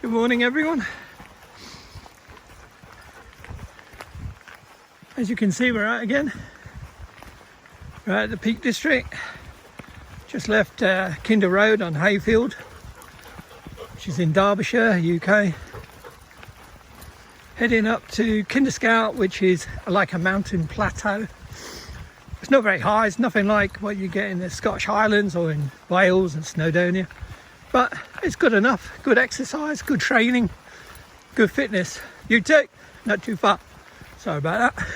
Good morning everyone. As you can see, we're out again. We're at the Peak District. Just left Kinder Road on Hayfield, which is in Derbyshire, UK. Heading up to Kinder Scout, which is like a mountain plateau. It's not very high, it's nothing like what you get in the Scottish Highlands or in Wales and Snowdonia. But it's good enough, good exercise, good training, good fitness. You too, not too far. Sorry about that.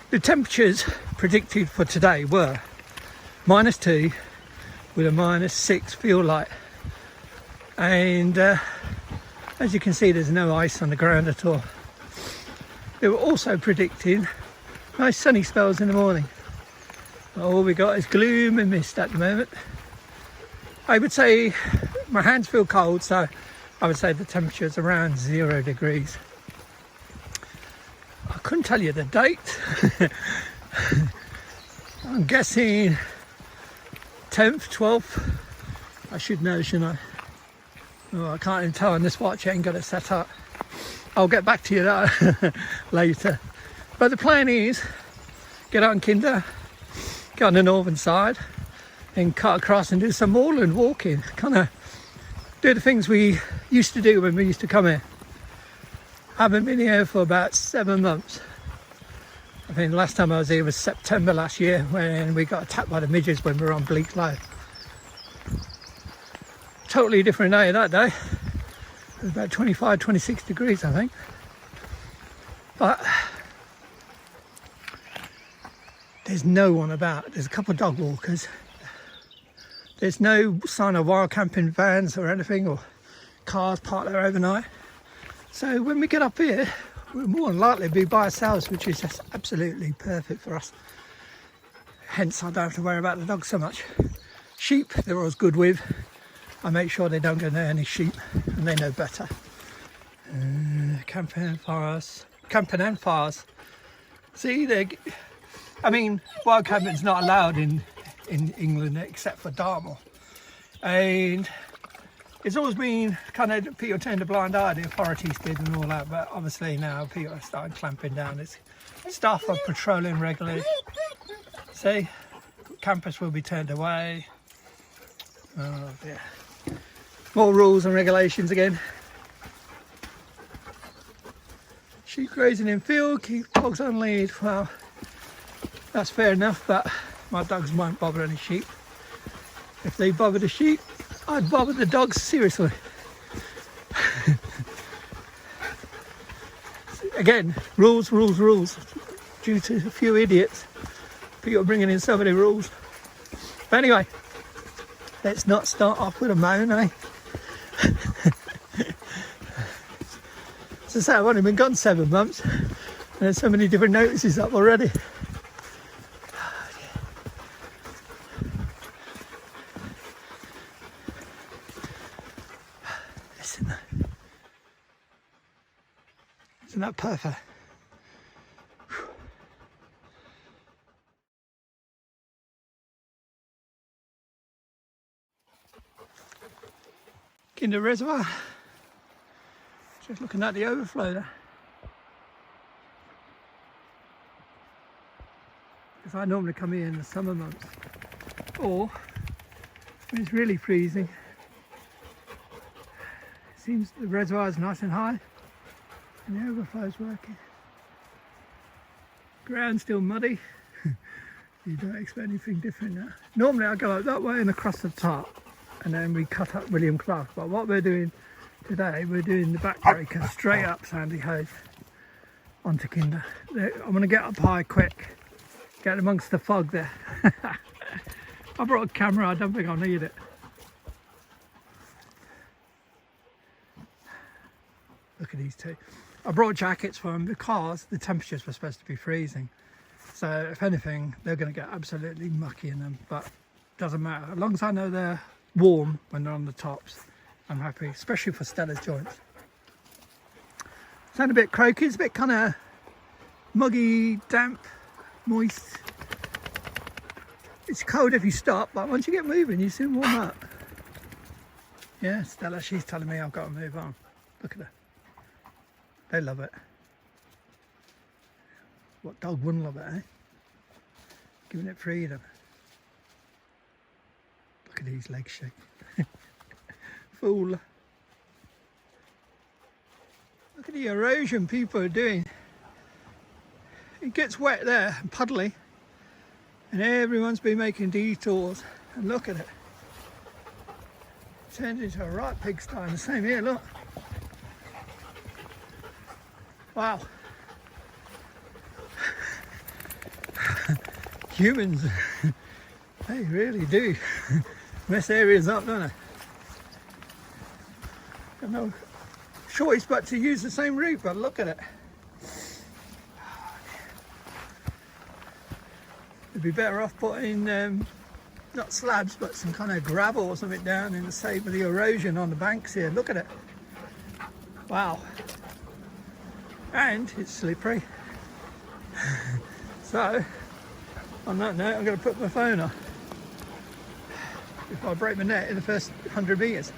The temperatures predicted for today were -2 with a -6 feel light. And as you can see, there's no ice on the ground at all. They were also predicting nice sunny spells in the morning. All we got is gloom and mist at the moment. I would say my hands feel cold, so I would say the temperature is around 0 degrees. I couldn't tell you the date. I'm guessing 10th, 12th. I should know, shouldn't I? Oh, I can't even tell on this watch, I ain't got it set up. I'll get back to you that later. But the plan is, get on Kinder, get on the northern side, and cut across and do some moorland walking. Kind of do the things we used to do when we used to come here. I haven't been here for about 7 months. I think the last time I was here was September last year, when we got attacked by the midges when we were on Bleak Low. Totally different day that day. It was about 25, 26 degrees, I think. But there's no one about. There's a couple of dog walkers. There's no sign of wild camping vans or anything, or cars parked there overnight. So when we get up here, we're more than likely to be by ourselves, which is just absolutely perfect for us. Hence, I don't have to worry about the dogs so much. Sheep, they're always good with. I make sure they don't go near any sheep, and they know better. Camping and fires. See, I mean, wild camping's not allowed in England except for Dartmoor, and it's always been kind of, people turned a blind eye, the authorities did and all that, but obviously now people are starting clamping down. It's staff are patrolling regularly. See, campers will be turned away. Oh dear. More rules and regulations again. Sheep grazing in field, keep dogs on lead. Well, that's fair enough, but my dogs won't bother any sheep. If they bother the sheep, I'd bother the dogs, seriously. Again, rules. Due to a few idiots, people bringing in so many rules. But anyway, let's not start off with a moan, eh? As I say, I've only been gone 7 months, and there's so many different notices up already. Listen, isn't that perfect? Kinder Reservoir. Just looking at the overflow there. Because I normally come here in the summer months, or when it's really freezing. It seems the reservoir is nice and high, and the overflow's working. Ground's still muddy. You don't expect anything different now. Normally I go up that way and across the top, and then we cut up William Clark. But what we're doing today, we're doing the backbreaker straight up Sandy Hove onto Kinder. I'm going to get up high quick, get amongst the fog there. I brought a camera, I don't think I'll need it. Look at these two. I brought jackets for them because the temperatures were supposed to be freezing. So if anything, they're going to get absolutely mucky in them, but doesn't matter. As long as I know they're warm when they're on the tops, I'm happy, especially for Stella's joints. Sound a bit croaky, it's a bit kind of muggy, damp, moist. It's cold if you stop, but once you get moving, you soon warm up. Yeah, Stella, she's telling me I've got to move on. Look at her. They love it. What dog wouldn't love it, eh? Giving it freedom. Look at these legs shake. Fool. Look at the erosion people are doing. It gets wet there and puddly, and everyone's been making detours. And look at it. It turned into a right pigsty. And the same here, look. Wow. Humans, they really do mess areas up, don't they? Got no choice but to use the same route, but look at it. It'd be better off putting not slabs but some kind of gravel or something down in the save of the erosion on the banks here. Look at it. Wow. And it's slippery. So on that note, I'm going to put my phone on before I break my neck in the first 100 metres.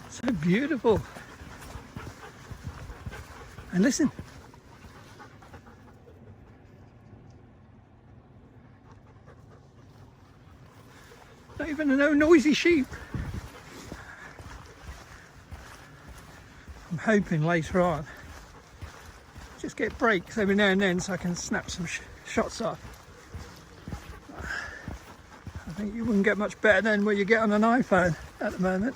So beautiful. And listen. Not even no noisy sheep. I'm hoping later on just get breaks every now and then so I can snap some shots off. I think you wouldn't get much better than what you get on an iPhone at the moment.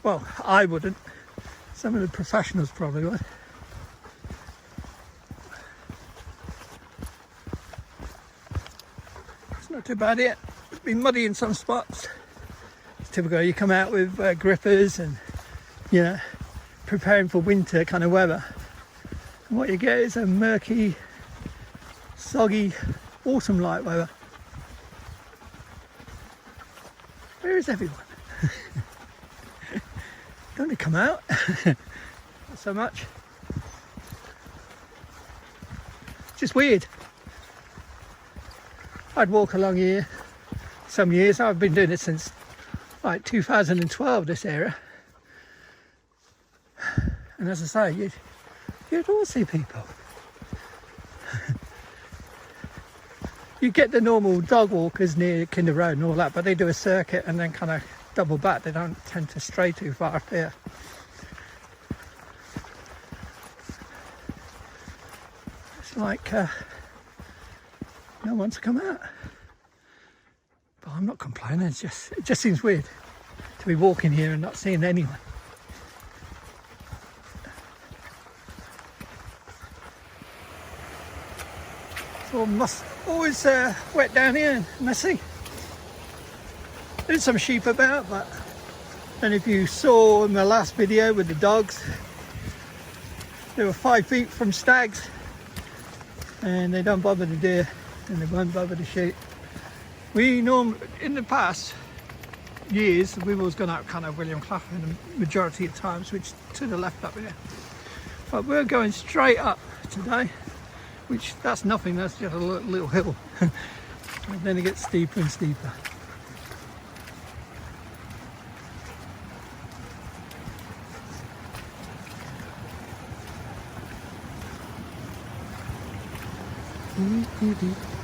Well, I wouldn't. Some of the professionals probably would. It's not too bad yet. It's been muddy in some spots. It's typical. You come out with grippers and, you know, preparing for winter kind of weather. And what you get is a murky, soggy, autumn-like weather. Where is everyone? Don't they come out? Not so much. Just weird. I'd walk along here some years. I've been doing it since like 2012, this area. And as I say, you'd all see people. You get the normal dog walkers near Kinder Road and all that, but they do a circuit and then kind of double back. They don't tend to stray too far up here. It's like no one's come out. But I'm not complaining. It just seems weird to be walking here and not seeing anyone. So must always wet down here and messy. There's some sheep about, but and if you saw in my last video with the dogs, they were 5 feet from stags, and they don't bother the deer and they won't bother the sheep. We normally, in the past years, we've always gone out kind of William Clough in the majority of times, which to the left up here. But we're going straight up today, which that's nothing, that's just a little hill. And then it gets steeper and steeper.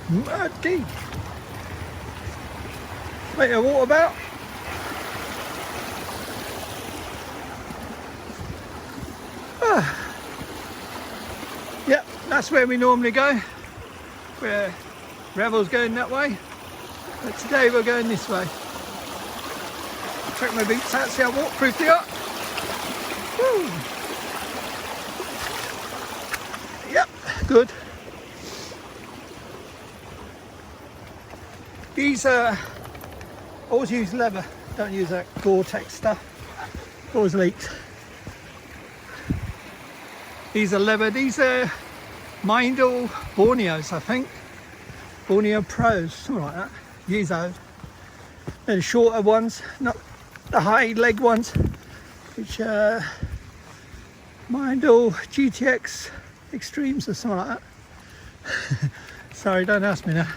Muddy. Bit of water about. Yep, that's where we normally go. Where Revel's going that way. But today we're going this way. Check my boots out, see how waterproof they are. Woo. Yep, good. These always use leather, don't use that Gore-Tex stuff, always leaks. These are leather, these are Mindel Borneos, I think. Borneo Pros, something like that. Use those. They're the shorter ones, not the high leg ones. which mind all GTX Extremes or something like that. Sorry, don't ask me now.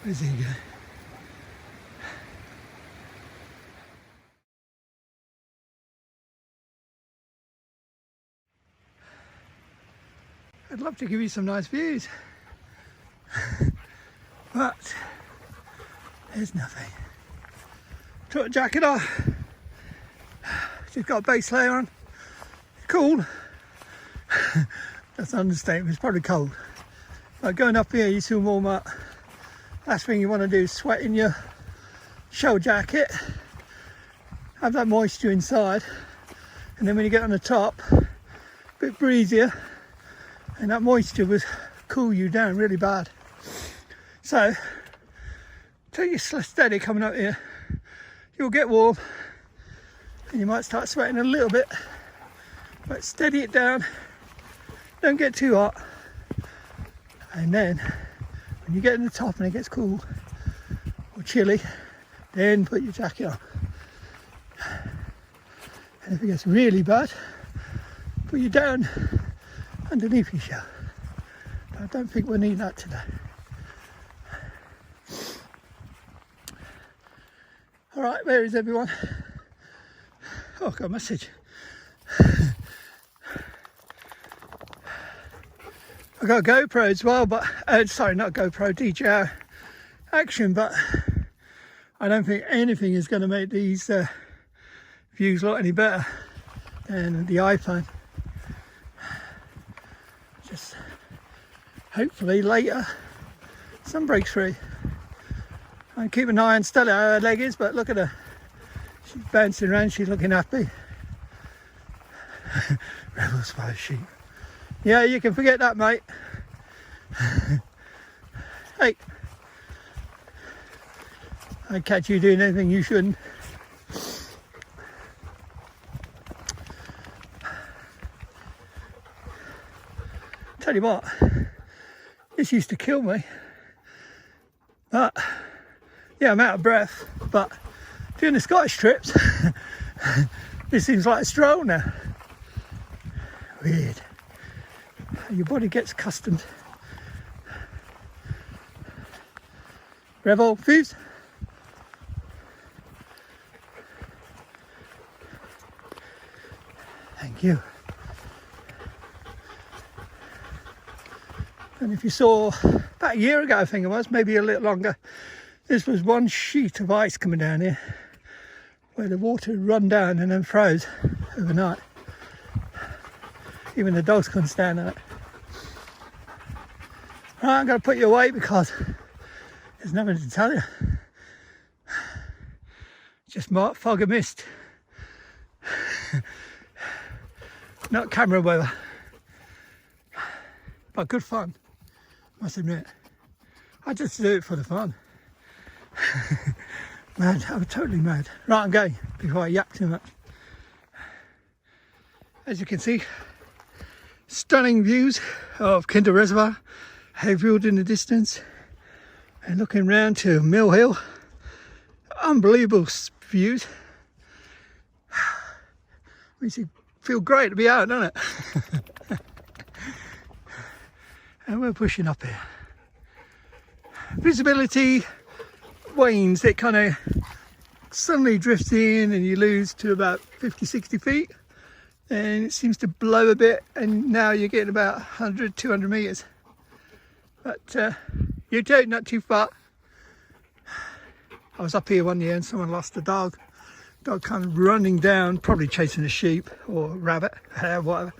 Where's he going? I'd love to give you some nice views, but there's nothing. Took the jacket off, just got a base layer on. It's cool. That's an understatement, it's probably cold. But going up here, you soon warm up. Last thing you want to do is sweat in your shell jacket, have that moisture inside, and then when you get on the top, a bit breezier, and that moisture will cool you down really bad. So, till you're steady coming up here, you'll get warm, and you might start sweating a little bit, but steady it down, don't get too hot, and then when you get in the top and it gets cool or chilly, then put your jacket on. And if it gets really bad, put you down underneath your shell. But I don't think we'll need that today. Alright, where is everyone? Oh, I've got a message. I got a GoPro as well, but sorry, not GoPro, DJI Action, but I don't think anything is going to make these views look any better than the iPhone. Just hopefully later sun breaks free. I keep an eye on Stella, how her leg is, but look at her. She's bouncing around, she's looking happy. Rebel spy sheep. Yeah, you can forget that, mate. Hey, I'd catch you doing anything you shouldn't. Tell you what, this used to kill me. But, yeah, I'm out of breath. But doing the Scottish trips, this seems like a stroll now. Weird. Your body gets accustomed. Revel, fuse. Thank you. And if you saw about a year ago, I think it was, maybe a little longer, this was one sheet of ice coming down here where the water had run down and then froze overnight. Even the dogs couldn't stand on it. Right, I'm going to put you away because there's nothing to tell you. Just fog and mist. Not camera weather. But good fun, must admit. I just do it for the fun. Mad, I'm totally mad. Right, I'm going before I yap too much. As you can see, stunning views of Kinder Reservoir, Hayfield in the distance, and looking round to Mill Hill. Unbelievable views. Makes you feel great to be out, doesn't it? And we're pushing up here. Visibility wanes, it kind of suddenly drifts in and you lose to about 50-60 feet, and it seems to blow a bit, and now you're getting about 100-200 meters, but you're not too far. I was up here one year and someone lost a dog kind of running down, probably chasing a sheep or rabbit, hare, whatever,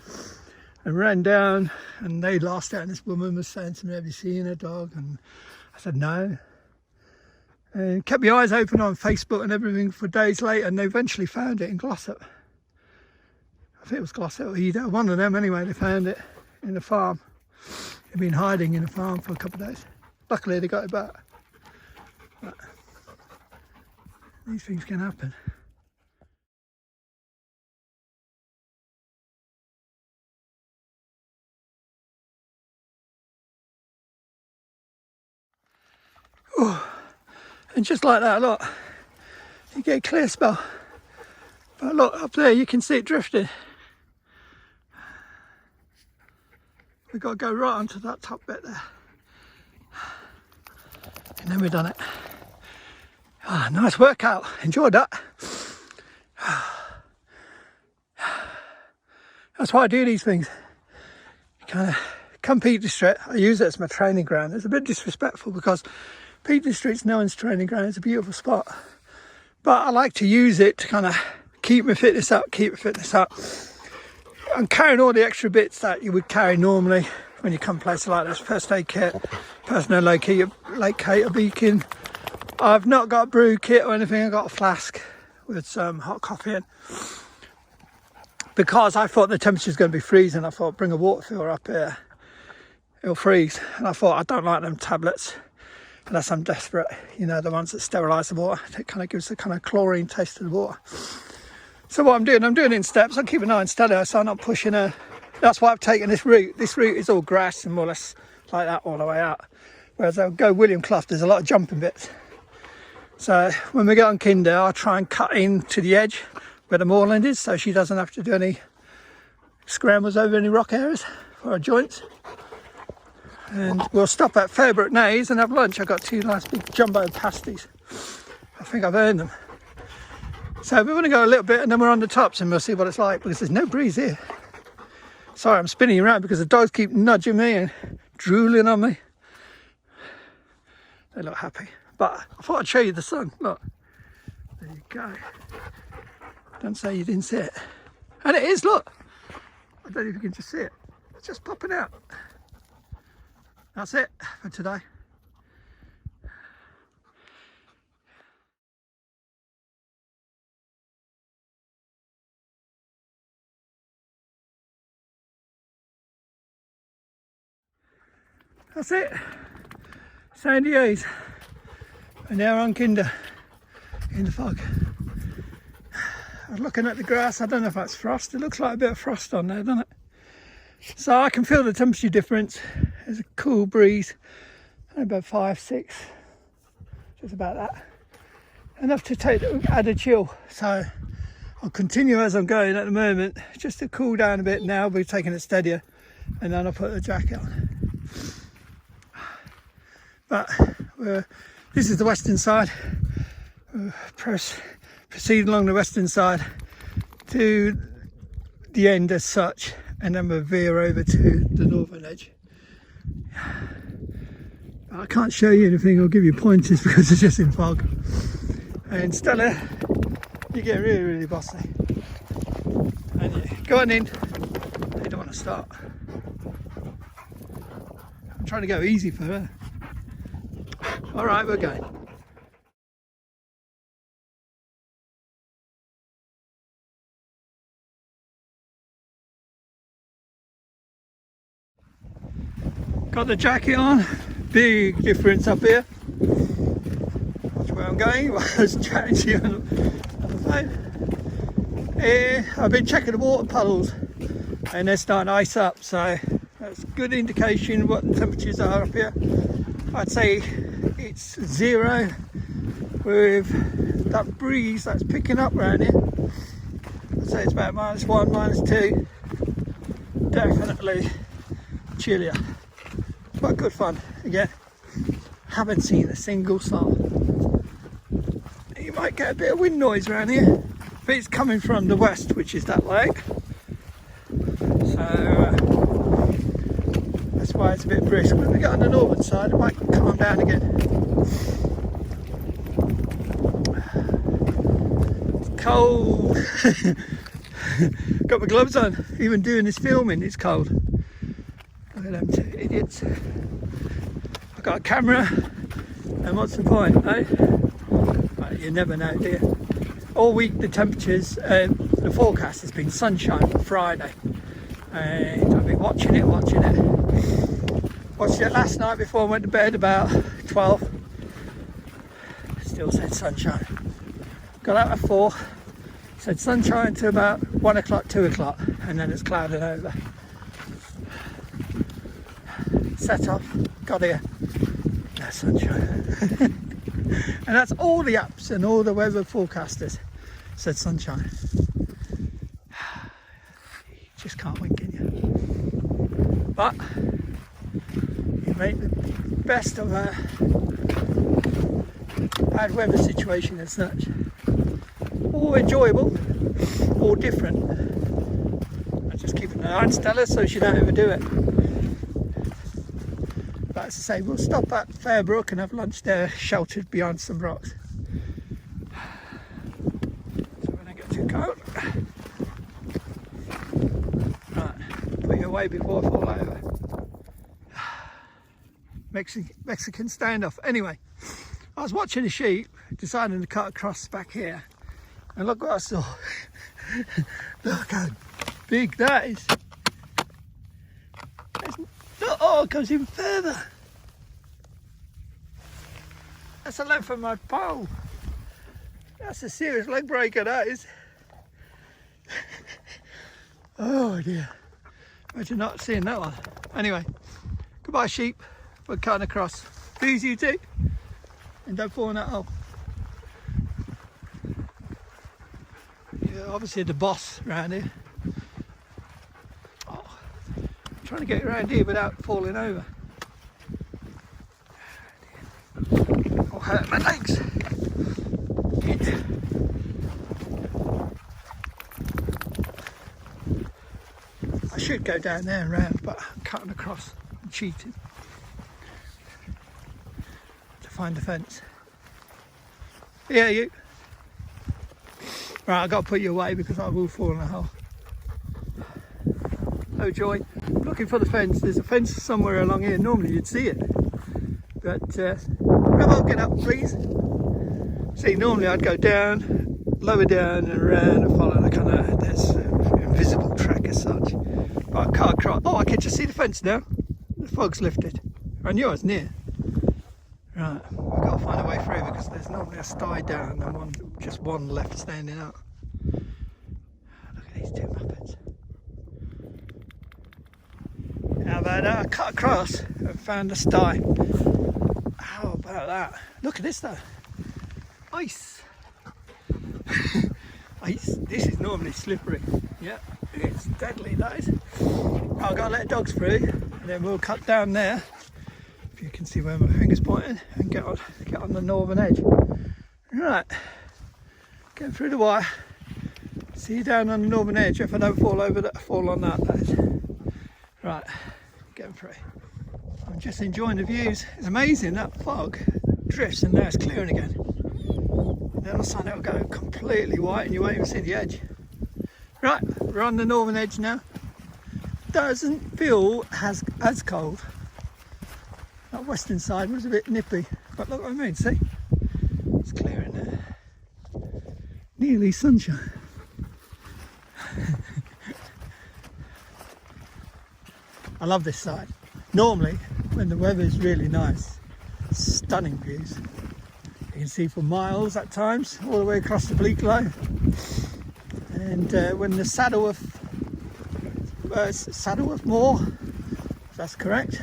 and ran down, and they lost it, and this woman was saying to me, have you seen a dog? And I said no, and kept my eyes open on Facebook and everything for days later, and they eventually found it in Glossop. I think it was Glossop or Eda, one of them anyway. They found it in the farm. They'd been hiding in the farm for a couple of days. Luckily they got it back. But these things can happen. Oh, and just like that, look, you get a clear spell. But look, up there you can see it drifting. We've got to go right onto that top bit there. And then we've done it. Ah, nice workout, enjoyed that. That's why I do these things. Kind of come Peak District, I use it as my training ground. It's a bit disrespectful because Peak District's no one's training ground. It's a beautiful spot. But I like to use it to kind of keep my fitness up, I'm carrying all the extra bits that you would carry normally when you come places like this. First aid kit, personal locator beacon. I've not got a brew kit or anything. I've got a flask with some hot coffee in. Because I thought the temperature's going to be freezing, I thought bring a water filler up here. It'll freeze. And I thought I don't like them tablets unless I'm desperate. You know, the ones that sterilise the water. It kind of gives a kind of chlorine taste to the water. So what I'm doing it in steps. I'm keeping an eye on steady so I'm not pushing her. That's why I've taken this route. This route is all grass and more or less like that all the way out. Whereas I'll go William Clough, there's a lot of jumping bits. So when we get on Kinder, I'll try and cut in to the edge where the moorland is so she doesn't have to do any scrambles over any rock areas for her joints. And we'll stop at Fairbrook Naze and have lunch. I've got two nice big jumbo pasties. I think I've earned them. So we're going to go a little bit and then we're on the tops and we'll see what it's like because there's no breeze here. Sorry, I'm spinning around because the dogs keep nudging me and drooling on me. They look happy. But I thought I'd show you the sun. Look, there you go. Don't say you didn't see it. And it is, look. I don't know if you can just see it. It's just popping out. That's it for today. That's it. Sandy Hayes. And now on Kinder in the fog. I was looking at the grass. I don't know if that's frost. It looks like a bit of frost on there, doesn't it? So I can feel the temperature difference. There's a cool breeze. About 5, 6, just about that. Enough to add a chill. So I'll continue as I'm going at the moment, just to cool down a bit now. We're taking it steadier, and then I'll put the jacket on. But this is the western side. Proceed along the western side to the end as such, and then we'll veer over to the northern edge. I can't show you anything or give you pointers because it's just in fog. And Stella, you get really, really bossy. And you go on in, you don't want to start. I'm trying to go easy for her. All right, we're going. Got the jacket on, big difference up here. That's where I'm going. I was chatting to you on the phone. I've been checking the water puddles and they're starting to ice up, so that's a good indication what the temperatures are up here. I'd say it's 0 with that breeze that's picking up around here. I'd say it's about -1, -2. Definitely chillier. But good fun again. Haven't seen a single soul. You might get a bit of wind noise around here, but it's coming from the west, which is that lake. So that's why it's a bit brisk. When we get on the northern side, it might calm down again. It's cold. Got my gloves on. Even doing this filming, it's cold. Look at them two idiots. I've got a camera, and what's the point, eh? Well, you never know, do you? All week the temperatures, the forecast has been sunshine for Friday, and I've been watching it. Watched it last night before I went to bed about 12. Still said sunshine. Got out at 4, said sunshine to about 1 o'clock, 2 o'clock, and then it's clouded over. Set off, got here, no sunshine. And that's all the apps and all the weather forecasters said sunshine. can't wink, can you? But you make the best of a bad weather situation as such. All enjoyable, all different. I just keep an eye on Stella so she don't overdo it. But as I say, we'll stop at Fairbrook and have lunch there, sheltered behind some rocks. So when I get too cold, right, put you away before I fall over. Mexican standoff. Anyway, I was watching the sheep, deciding to cut across back here, and look what I saw. Look how big that is. Oh, it goes even further. That's the length of my pole. That's a serious leg breaker, that is. Oh dear. Imagine not seeing that one. Anyway, goodbye sheep. We're cutting across. Please you too. And don't fall in that hole. Yeah, obviously the boss around here. Oh, I'm trying to get around here without falling over. I'll hurt my legs. I should go down there and round, but I'm cutting across. I'm cheating. Find the fence. Yeah, you. Right, I've got to put you away because I will fall in a hole. Oh joy. I'm looking for the fence. There's a fence somewhere along here. Normally you'd see it. But, come on, get up please. See, normally I'd go down, lower down and around and follow the kind of, there's invisible track as such. But I can't cross. Oh, I can just see the fence now. The fog's lifted. I knew I was near. Right, we've got to find a way through because there's normally a sty down and just one left standing up. Look at these two muppets. How about that? I cut across and found a sty. How about that? Look at this though. Ice. Ice. This is normally slippery. Yeah, it's deadly that is. I've got to let dogs through and then we'll cut down there. You can see where my finger's pointing and get on the northern edge. Right, getting through the wire. See you down on the northern edge. If I don't fall over that, fall on that is. Right, getting through. I'm just enjoying the views. It's amazing, that fog drifts and now it's clearing again. And then all of a sudden it'll go completely white and you won't even see the edge. Right, we're on the northern edge now. Doesn't feel as cold. That western side was a bit nippy, but look what I mean, see? It's clearing there. Nearly sunshine. I love this side. Normally, when the weather's really nice, stunning views. You can see for miles at times, all the way across the bleak line. And when the Saddleworth Moor, if that's correct,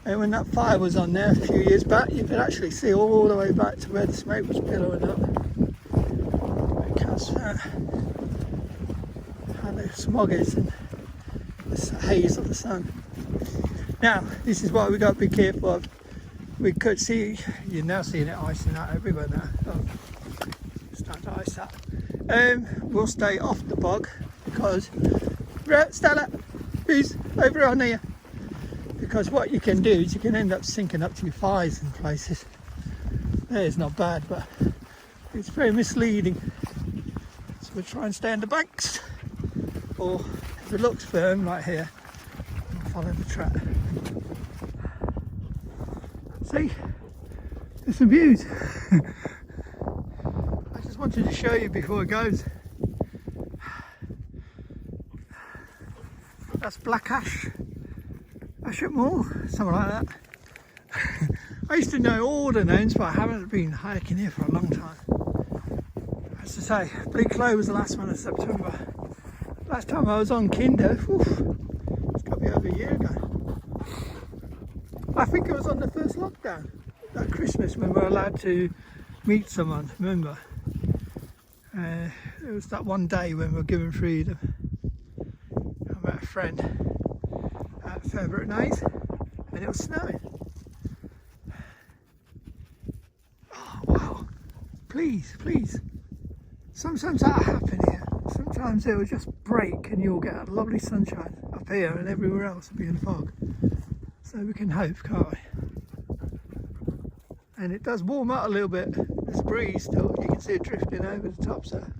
and when that fire was on there a few years back, you could actually see all the way back to where the smoke was billowing up. It counts for how the smog is and the haze of the sun. Now, this is what we've got to be careful of. We could see, you're now seeing it icing out everywhere now. Oh, start to ice out. We'll stay off the bog because, Stella, please, over on here. Because what you can do is you can end up sinking up to your thighs in places. There's not bad, but it's very misleading. So we'll try and stay on the banks, or if it looks firm like here, we'll follow the track. See, there's some views. I just wanted to show you before it goes. That's Black Ash. Ashett Moor, something like that. I used to know all the names, but I haven't been hiking here for a long time. As I say, Bleak Low was the last one in September. Last time I was on Kinder, it's got to be over a year ago. I think it was on the first lockdown, that Christmas when we were allowed to meet someone, remember? It was that one day when we were given freedom. I met a friend at Fairbrooke Naze and it was snowing. Oh wow, please, please. Sometimes that'll happen here. Sometimes it will just break and you'll get a lovely sunshine up here and everywhere else will be in fog. So we can hope, can't we? And it does warm up a little bit. This breeze still, you can see it drifting over the tops there.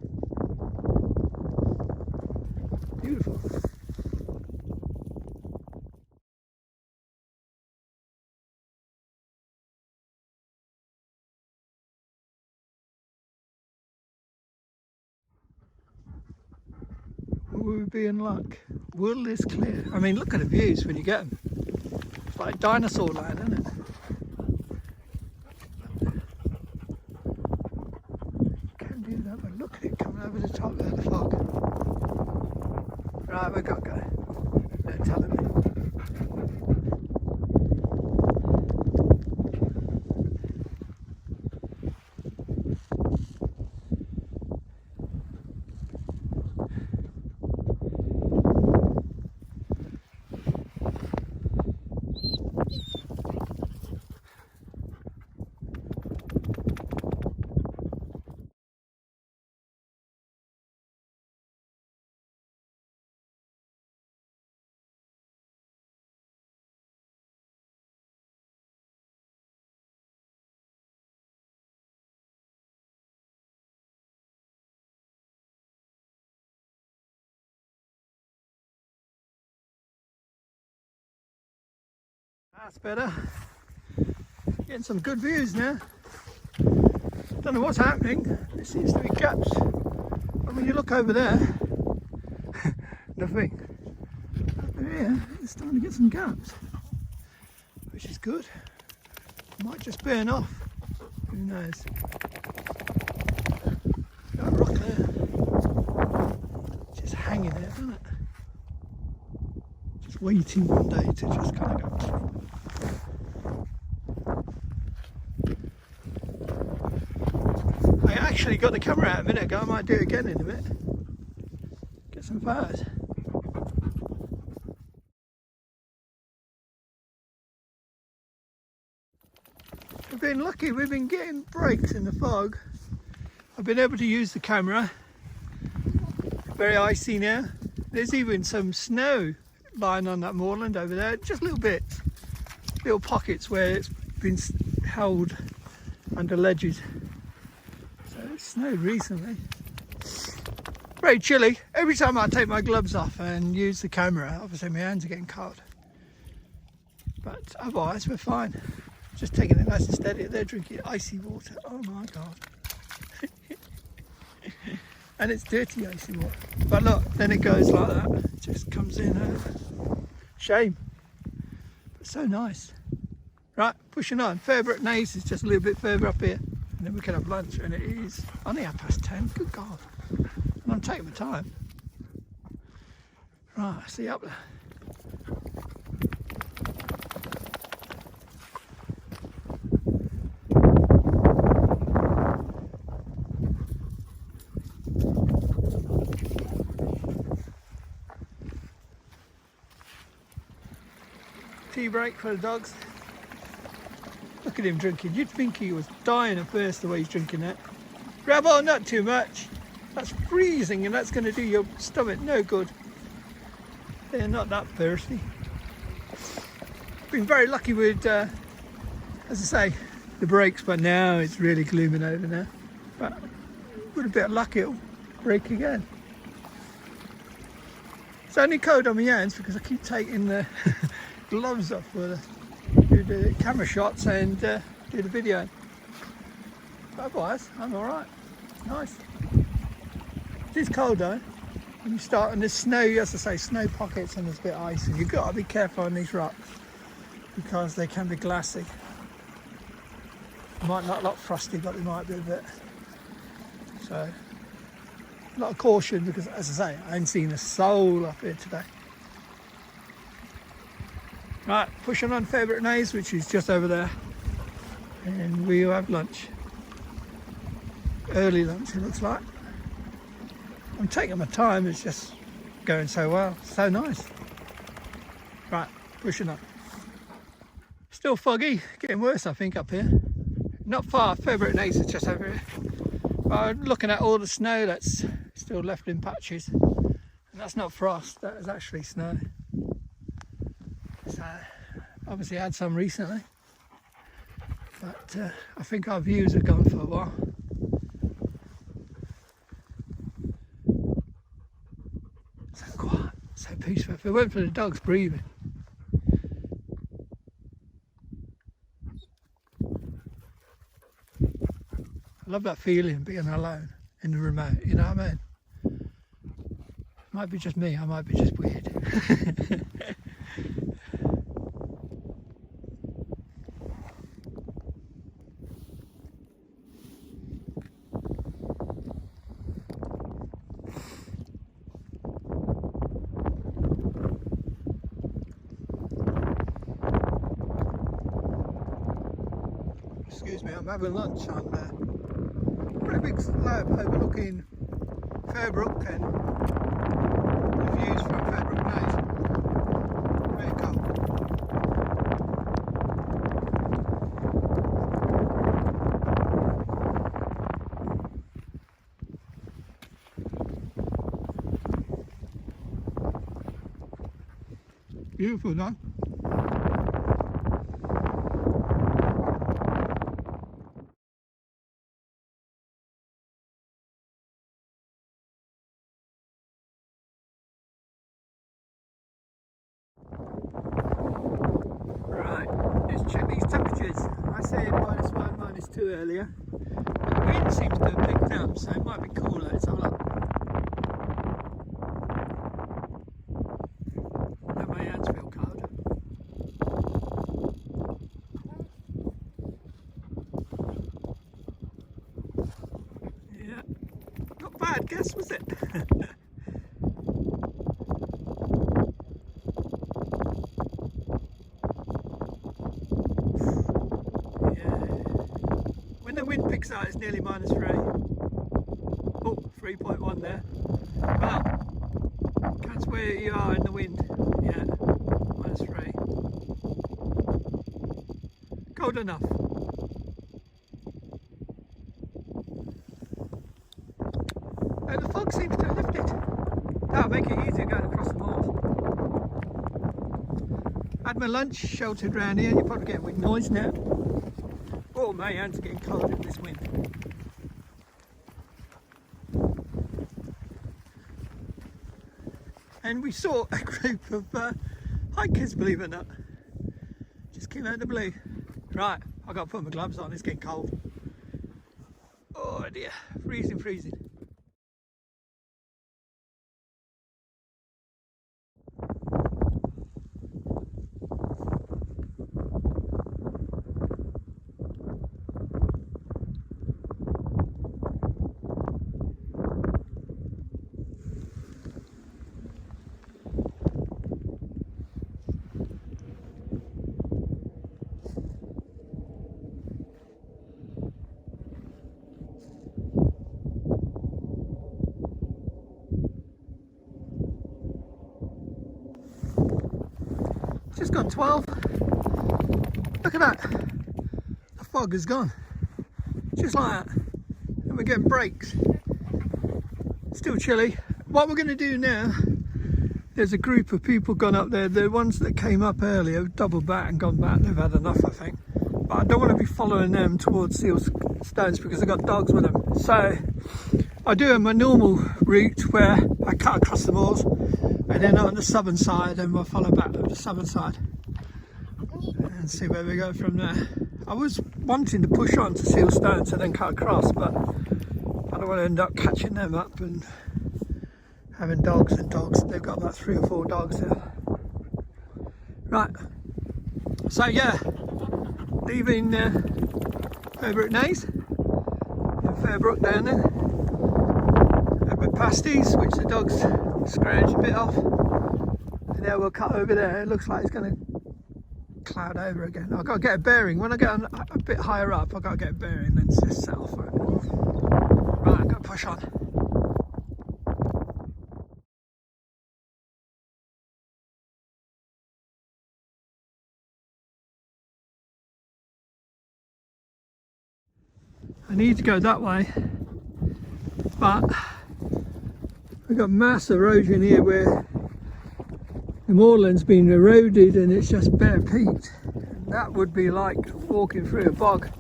Beautiful. Will we be in luck? Will this clear? I mean, look at the views when you get them. It's like dinosaur land, isn't it? Can do that, but look at it coming over the top there, the fog. Right, we've got to go. Don't tell him. That's better. Getting some good views now. Don't know what's happening. There seems to be gaps. But when you look over there, nothing. Over here, it's starting to get some gaps, which is good. Might just burn off. Who knows? That rock there, just hanging there, isn't it? Just waiting one day to just kind of go. I actually got the camera out a minute ago. I might do it again in a bit. Get some photos. We've been lucky. We've been getting breaks in the fog. I've been able to use the camera. Very icy now. There's even some snow lying on that moorland over there. Just little bits, little pockets where it's been held under ledges. It snowed recently. Very chilly. Every time I take my gloves off and use the camera, obviously my hands are getting cold. But otherwise we're fine. Just taking it nice and steady. They're drinking icy water. Oh my god. And it's dirty icy water. But look, then it goes like that. It just comes in. Shame. But so nice. Right, pushing on. Fairbrooke Naze is just a little bit further up here. And then we can have lunch, and it is only 10:30. Good God. And I'm taking my time. Right, see you up there. Tea break for the dogs. Look at him drinking. You'd think he was dying of thirst the way he's drinking that. Grab on, not too much. That's freezing and that's going to do your stomach no good. They're not that thirsty. Been very lucky with, as I say, the breaks, but now it's really glooming over now. But with a bit of luck it'll break again. It's only cold on my hands because I keep taking the gloves off for do the camera shots and do the video. But otherwise, I'm alright. Nice. It is cold though. When you start, and there's snow, as I say, snow pockets and there's a bit of ice, and you've got to be careful on these rocks because they can be glassy. Might not look frosty, but they might be a bit. So, a lot of caution because, as I say, I ain't seen a soul up here today. Right, pushing on Fairbrooke Naze, which is just over there, and we'll have lunch. Early lunch, it looks like. I'm taking my time. It's just going so well. So nice. Right, pushing up. Still foggy, getting worse I think up here. Not far, Favourite Nace is just over here. But looking at all the snow that's still left in patches. And that's not frost, that is actually snow. So obviously had some recently. But I think our views are gone for a while. So quiet, so peaceful. If it weren't for the dogs breathing. I love that feeling of being alone in the remote, you know what I mean? Might be just me, I might be just weird. Excuse me, I'm having lunch on a pretty big slope overlooking Fairbrook and the views from Fairbrook Naze. Very cool. Beautiful, no? Right, let's check these temperatures. I said -1, -2 earlier. But the wind seems to have picked up, so it might be cooler. Let's have a look. Now my hands feel cold. Yeah, not bad guess, was it? When the wind picks up, it's nearly -3. Oh, 3.1 there. Well, that's where you are in the wind. Yeah, -3. Cold enough. And the fog seems to have lifted. That'll make it easier going across the moors. Had my lunch sheltered round here. You're probably getting wind noise now. Oh, my hands are getting cold in this wind. And we saw a group of hikers, believe it or not. Just came out of the blue. Right, I've got to put my gloves on, it's getting cold. Oh dear, freezing, freezing. Just gone 12. Look at that. The fog is gone. Just like that. And we're getting breaks. Still chilly. What we're going to do now, there's a group of people gone up there. The ones that came up earlier have doubled back and gone back. They've had enough, I think. But I don't want to be following them towards Seal Stones because they've got dogs with them. So I do my normal route where I cut across the moors. And then on the southern side, and we'll follow back to the southern side and see where we go from there. I was wanting to push on to Seal Stones and then cut across, but I don't want to end up catching them up and having dogs and dogs. They've got about 3 or 4 dogs there. Right, so yeah, leaving Fairbrook Naze and Fairbrook down there. And with pasties, which the dogs scrounge a bit off, and now we'll cut over there. It looks like it's going to cloud over again. I've got to get a bearing. When I get a bit higher up, I've got to get a bearing and just settle for it. Right, I've got to push on. I need to go that way, but we've got mass erosion here where the moorland's been eroded and it's just bare peat. That would be like walking through a bog,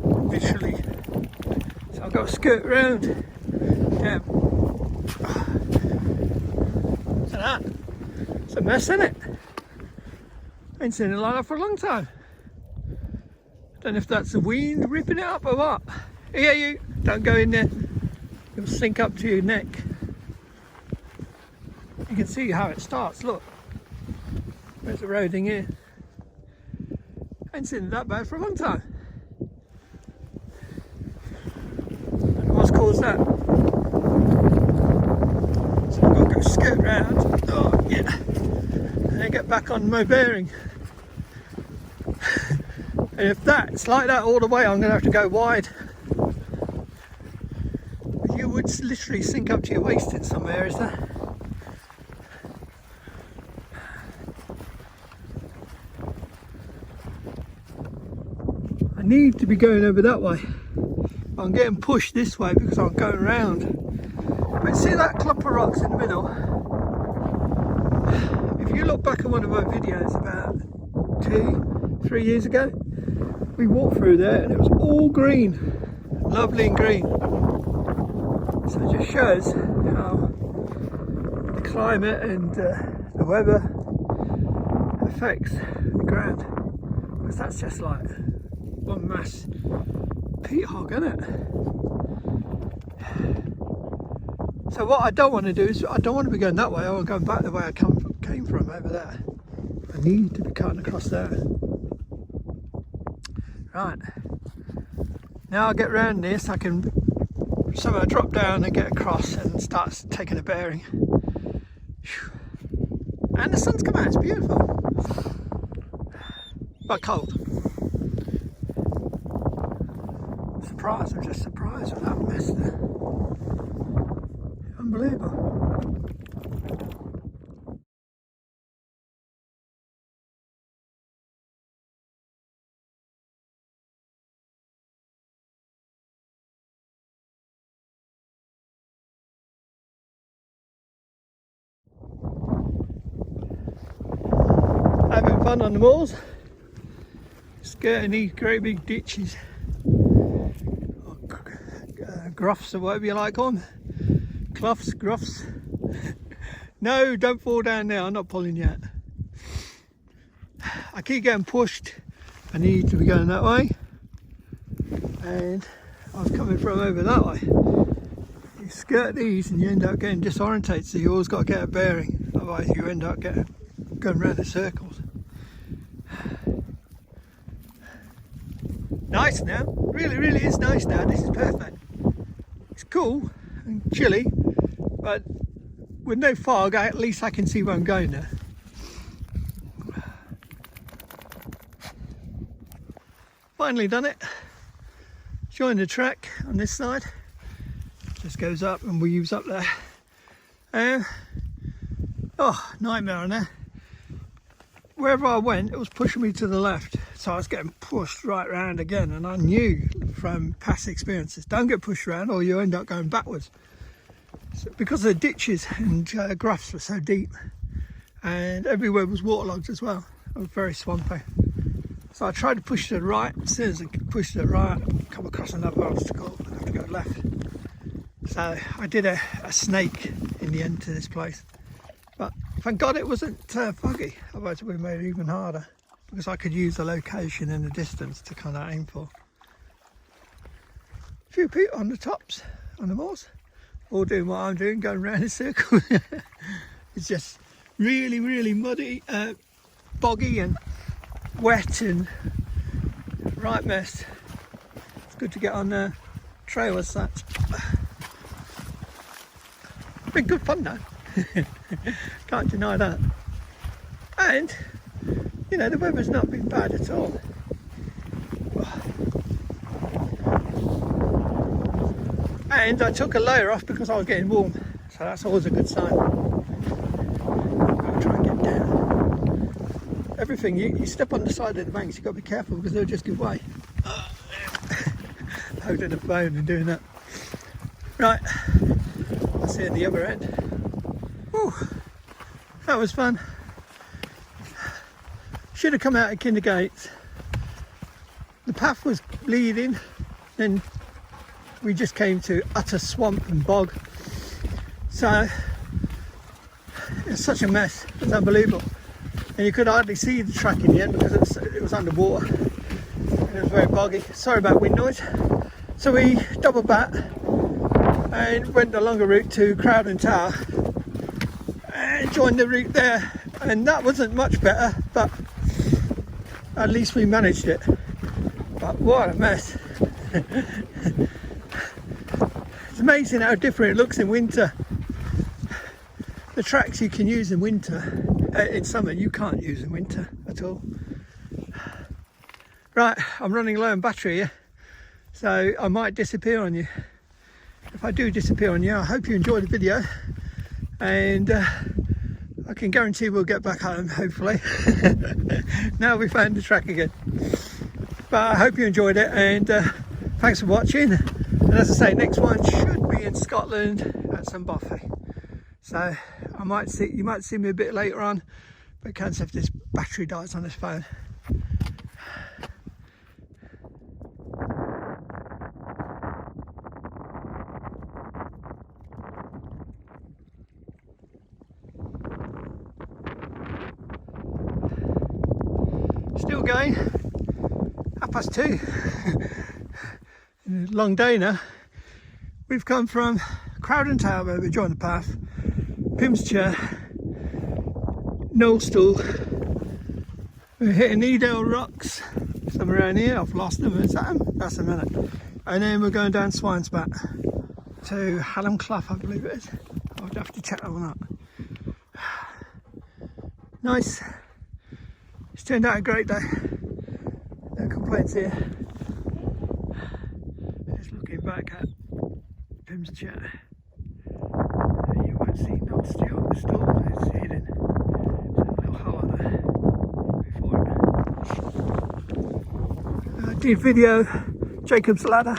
literally. So I've got to skirt around. Damn. So that, it's a mess, isn't it? Ain't seen it like that for a long time. Don't know if that's the wind ripping it up or what. Here you, don't go in there. It'll sink up to your neck. You can see how it starts, look. There's eroding here. Ain't seen it that bad for a long time. And what's caused that? So I've got to go skirt round. Oh yeah. And then get back on my bearing. And if that's like that all the way, I'm going to have to go wide. You would literally sink up to your waist in some areas there. I need to be going over that way. I'm getting pushed this way because I'm going round. But see that clump of rocks in the middle? If you look back at one of my videos about 2-3 years ago, we walked through there and it was all green, lovely and green. So it just shows how the climate and the weather affects the ground. Because that's just like one mass peat hog, isn't it? So what I don't want to do is, I don't want to be going that way, I want to go back the way I came from over there. I need to be cutting across there. Right, now I'll get round this, I can somehow drop down and get across and start taking a bearing. And the sun's come out, it's beautiful. But cold. Surprised, I'm just surprised with that mess there. Unbelievable. Having fun on the moors, skirting these great big ditches, or gruffs or whatever you like on, cloughs, gruffs. No, don't fall down there, I'm not pulling yet. I keep getting pushed, I need to be going that way, and I was coming from over that way. You skirt these and you end up getting disorientated, so you always got to get a bearing, otherwise you end up going round in circles. Nice now, really is nice now. This is perfect. It's cool and chilly, but with no fog, at least I can see where I'm going now. Finally done it. Join the track on this side. Just goes up and weaves up there. Oh, nightmare on there. Wherever I went, it was pushing me to the left, so I was getting pushed right round again, and I knew from past experiences, don't get pushed around or you end up going backwards. So because the ditches and graphs were so deep, and everywhere was waterlogged as well, it was very swampy. So I tried to push to the right. As soon as I pushed to the right, I'd come across another obstacle and have to go left. So I did a snake in the end to this place. But thank God it wasn't foggy, otherwise it would have made it even harder, because I could use the location and the distance to kind of aim for. A few people on the tops, on the moors, all doing what I'm doing, going around in circles. It's just really muddy, boggy and wet and right mess. It's good to get on the trail as such. Been good fun though. Can't deny that. And you know, the weather's not been bad at all. And I took a layer off because I was getting warm, so that's always a good sign. I'll try and get down. Everything, you step on the side of the banks, you've got to be careful because they'll just give way. holding a phone and doing that. Right, I'll see you at the other end. Whew, that was fun. Should have come out of Kinder Gates. The path was leading, then we just came to utter swamp and bog. So it's such a mess, it's unbelievable. And you could hardly see the track in the end because it was underwater. And it was very boggy. Sorry about wind noise. So we doubled back and went the longer route to Crowden Tower and joined the route there. And that wasn't much better, but at least we managed it. But what a mess. It's amazing how different it looks in winter. The tracks you can use in winter, in summer you can't use in winter at all. Right, I'm running low on battery here, so I might disappear on you. If I do disappear on you, I hope you enjoyed the video, and I can guarantee we'll get back home, hopefully. Now we found the track again. But I hope you enjoyed it, and thanks for watching. And as I say, next one should be in Scotland at some buffet. So you might see me a bit later on, but can't say if this battery dies on this phone. Still going, 2:30. Long day now. We've come from Crowden Tower where we joined the path, Pimschair, Knowlstool. We're hitting Edale Rocks, somewhere around here. I've lost them. Is that them? That's a minute. And then we're going down Swinesbat to Hallam Clough, I believe it is. I'll have to check that one out. Nice. It's turned out a great day. No complaints here. Just looking back at Pimschair. You won't see Knowlstool still. It's hidden. There's a little hollow there before it. I did video Jacob's Ladder,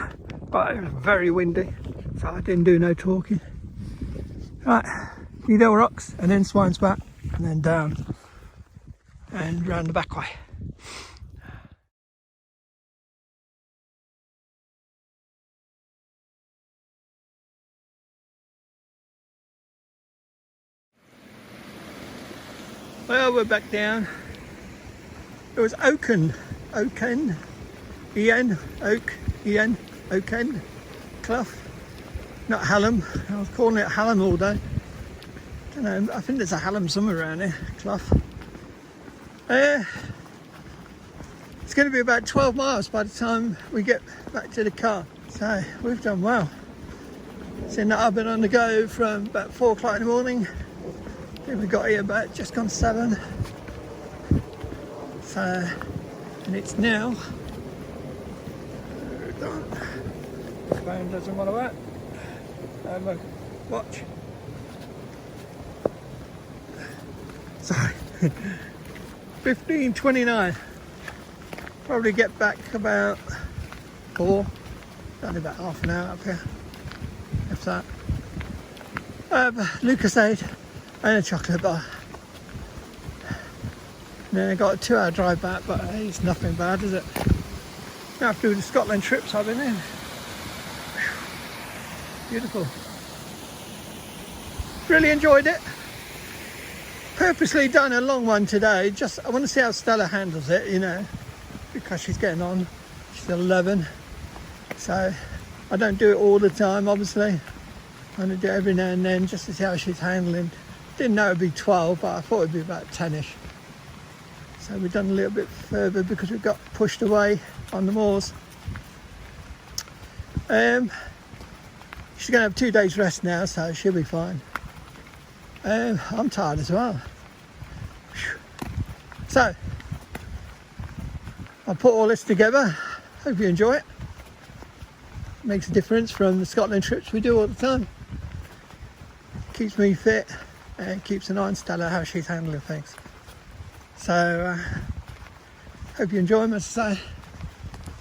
but it was very windy, so I didn't do no talking. Right, Edale Rocks and then Swinesbat and then down and round the back way. Well, we're back down. It was Oaken, Clough, not Hallam. I was calling it Hallam all day. I don't know, I think there's a Hallam somewhere around here, Clough. It's going to be about 12 miles by the time we get back to the car. So we've done well. Seeing that I've been on the go from about 4 o'clock in the morning. I think we got here about just gone 7. So, and it's now. The phone doesn't want to work. Have a watch. Sorry. 15:29. Probably get back about 4. Only about half an hour up here. If that. Lucasade and a chocolate bar. And then I got a 2-hour drive back, but it's nothing bad, is it? After the Scotland trips I've been in. Beautiful. Really enjoyed it. Purposely done a long one today. Just I want to see how Stella handles it, you know, because she's getting on. She's 11, so I don't do it all the time. Obviously, I want to do it every now and then just to see how she's handling. Didn't know it'd be 12, but I thought it'd be about 10ish. So we've done a little bit further because we got pushed away on the moors. She's going to have 2 days rest now, so she'll be fine. I'm tired as well. So, I'll put all this together. Hope you enjoy it. Makes a difference from the Scotland trips we do all the time. Keeps me fit and keeps an eye on Stella, how she's handling things. So, hope you enjoy them, as I say.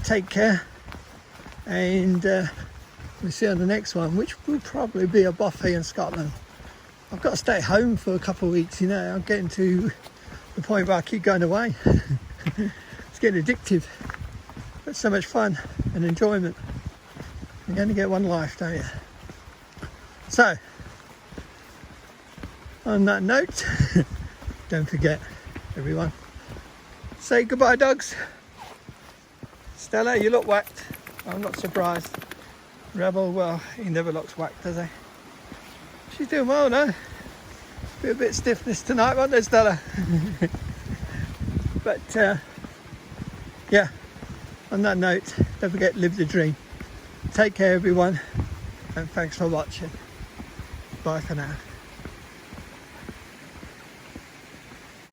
Take care. and we'll see on the next one, which will probably be a buffet in Scotland. I've got to stay home for a couple of weeks, you know. I'm getting to the point where I keep going away. It's getting addictive, but so much fun and enjoyment. You only get one life, don't you? So, on that note, don't forget, everyone, say goodbye, dogs. Stella, you look whacked. I'm not surprised. Rebel, well, he never looks whacked, does he? She's doing well, no? Be a bit stiffness tonight, won't there, Stella? But, yeah, on that note, don't forget, live the dream. Take care, everyone, and thanks for watching. Bye for now.